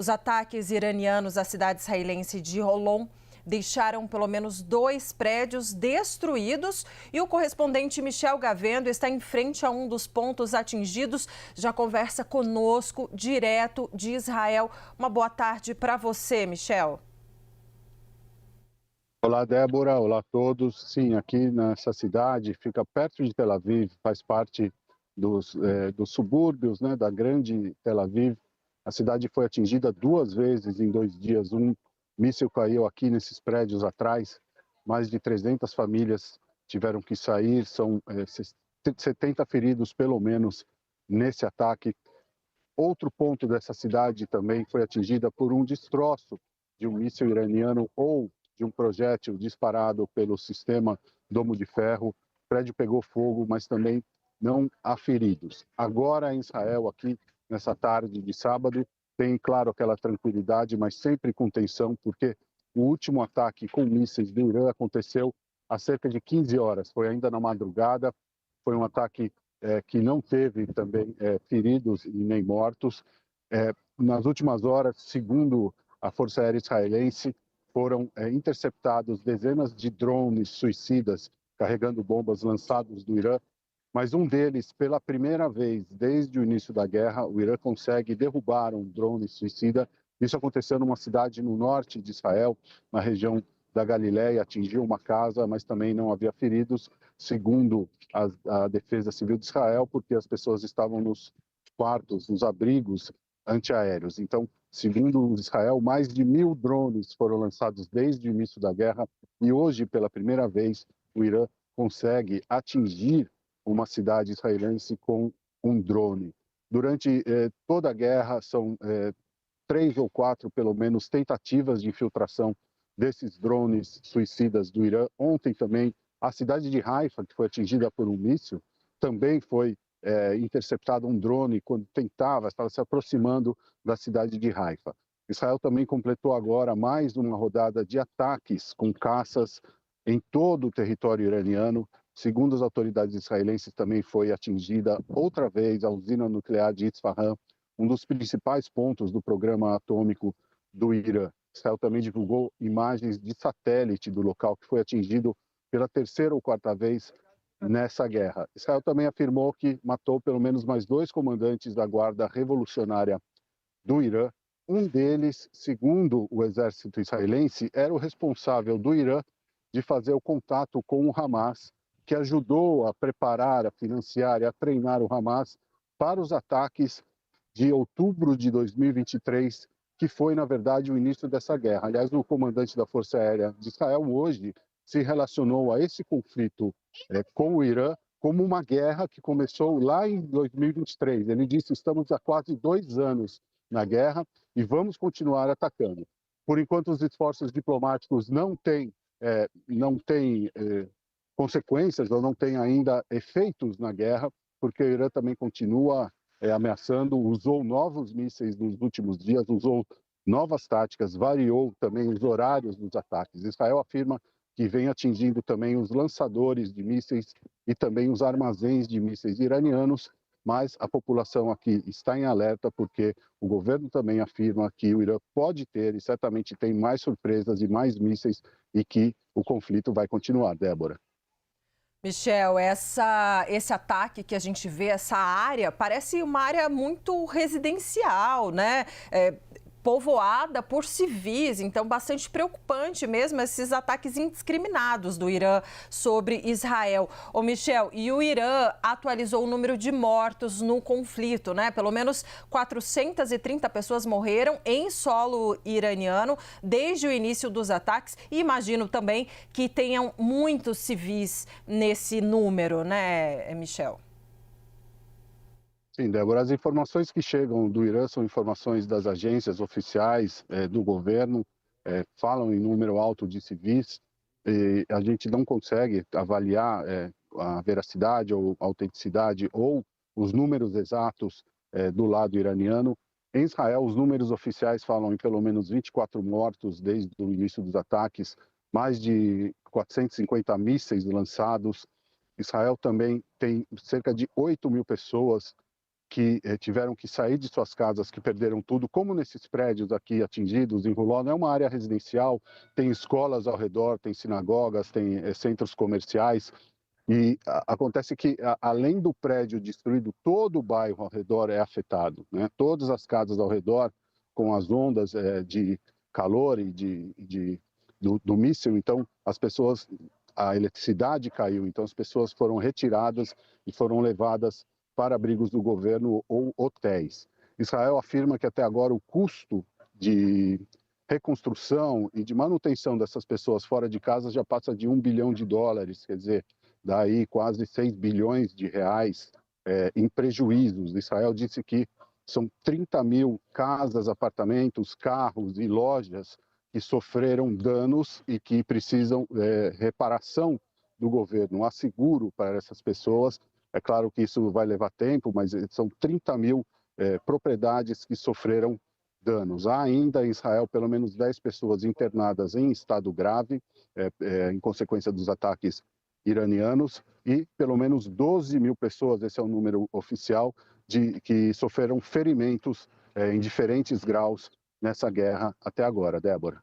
Os ataques iranianos à cidade israelense de Holon deixaram pelo menos 2 prédios destruídos e o correspondente Michel Gavendo está em frente a um dos pontos atingidos. Já conversa conosco direto de Israel. Uma boa tarde para você, Michel. Olá, Débora. Olá a todos. Sim, aqui nessa cidade, fica perto de Tel Aviv, faz parte dos subúrbios, né, da grande Tel Aviv. A cidade foi atingida 2 vezes em 2 dias. Um míssil caiu aqui nesses prédios atrás. Mais de 300 famílias tiveram que sair. São 70 feridos, pelo menos, nesse ataque. Outro ponto dessa cidade também foi atingida por um destroço de um míssil iraniano ou de um projétil disparado pelo sistema Domo de Ferro. O prédio pegou fogo, mas também não há feridos. Agora em Israel, aqui nessa tarde de sábado, tem, claro, aquela tranquilidade, mas sempre com tensão, porque o último ataque com mísseis do Irã aconteceu há cerca de 15 horas. Foi ainda na madrugada, foi um ataque que não teve também feridos e nem mortos. Nas últimas horas, segundo a Força Aérea Israelense, foram interceptados dezenas de drones suicidas carregando bombas lançados do Irã, mas um deles, pela primeira vez desde o início da guerra, o Irã consegue derrubar um drone suicida. Isso aconteceu numa cidade no norte de Israel, na região da Galileia, atingiu uma casa, mas também não havia feridos, segundo a Defesa Civil de Israel, porque as pessoas estavam nos quartos, nos abrigos antiaéreos. Então, segundo Israel, mais de 1.000 drones foram lançados desde o início da guerra e hoje, pela primeira vez, o Irã consegue atingir uma cidade israelense com um drone. Durante toda a guerra, são 3 ou 4, pelo menos, tentativas de infiltração desses drones suicidas do Irã. Ontem também, a cidade de Haifa, que foi atingida por um míssil, também foi interceptado um drone quando estava se aproximando da cidade de Haifa. Israel também completou agora mais uma rodada de ataques com caças em todo o território iraniano. Segundo as autoridades israelenses, também foi atingida outra vez a usina nuclear de Isfahan, um dos principais pontos do programa atômico do Irã. Israel também divulgou imagens de satélite do local que foi atingido pela 3ª ou 4ª vez nessa guerra. Israel também afirmou que matou pelo menos mais 2 comandantes da Guarda Revolucionária do Irã. Um deles, segundo o exército israelense, era o responsável do Irã de fazer o contato com o Hamas, que ajudou a preparar, a financiar e a treinar o Hamas para os ataques de outubro de 2023, que foi, na verdade, o início dessa guerra. Aliás, o comandante da Força Aérea de Israel hoje se relacionou a esse conflito com o Irã como uma guerra que começou lá em 2023. Ele disse: estamos há quase 2 anos na guerra e vamos continuar atacando. Por enquanto, os esforços diplomáticos não têm consequências ou não têm ainda efeitos na guerra, porque o Irã também continua ameaçando, usou novos mísseis nos últimos dias, usou novas táticas, variou também os horários dos ataques. Israel afirma que vem atingindo também os lançadores de mísseis e também os armazéns de mísseis iranianos, mas a população aqui está em alerta porque o governo também afirma que o Irã pode ter e certamente tem mais surpresas e mais mísseis e que o conflito vai continuar, Débora. Michel, esse ataque que a gente vê, essa área, parece uma área muito residencial, né? Povoada por civis, então bastante preocupante mesmo esses ataques indiscriminados do Irã sobre Israel. Ô Michel, e o Irã atualizou o número de mortos no conflito, né? Pelo menos 430 pessoas morreram em solo iraniano desde o início dos ataques e imagino também que tenham muitos civis nesse número, né, Michel? Sim, Débora, as informações que chegam do Irã são informações das agências oficiais do governo, falam em número alto de civis, e a gente não consegue avaliar a veracidade ou a autenticidade ou os números exatos do lado iraniano. Em Israel, os números oficiais falam em pelo menos 24 mortos desde o início dos ataques, mais de 450 mísseis lançados. Israel também tem cerca de 8.000 pessoas que tiveram que sair de suas casas, que perderam tudo, como nesses prédios aqui atingidos em Hulon, é uma área residencial, tem escolas ao redor, tem sinagogas, tem centros comerciais, e acontece que, além do prédio destruído, todo o bairro ao redor é afetado, né? Todas as casas ao redor, com as ondas de calor e do míssil, então as pessoas, a eletricidade caiu, então as pessoas foram retiradas e foram levadas para abrigos do governo ou hotéis. Israel afirma que até agora o custo de reconstrução e de manutenção dessas pessoas fora de casa já passa de $1 bilhão, quer dizer, daí quase 6 bilhões de reais em prejuízos. Israel disse que são 30 mil casas, apartamentos, carros e lojas que sofreram danos e que precisam reparação do governo, há seguro para essas pessoas. É claro que isso vai levar tempo, mas são 30 mil propriedades que sofreram danos. Há ainda em Israel pelo menos 10 pessoas internadas em estado grave, em consequência dos ataques iranianos, e pelo menos 12 mil pessoas, esse é o número oficial, que sofreram ferimentos em diferentes graus nessa guerra até agora, Débora.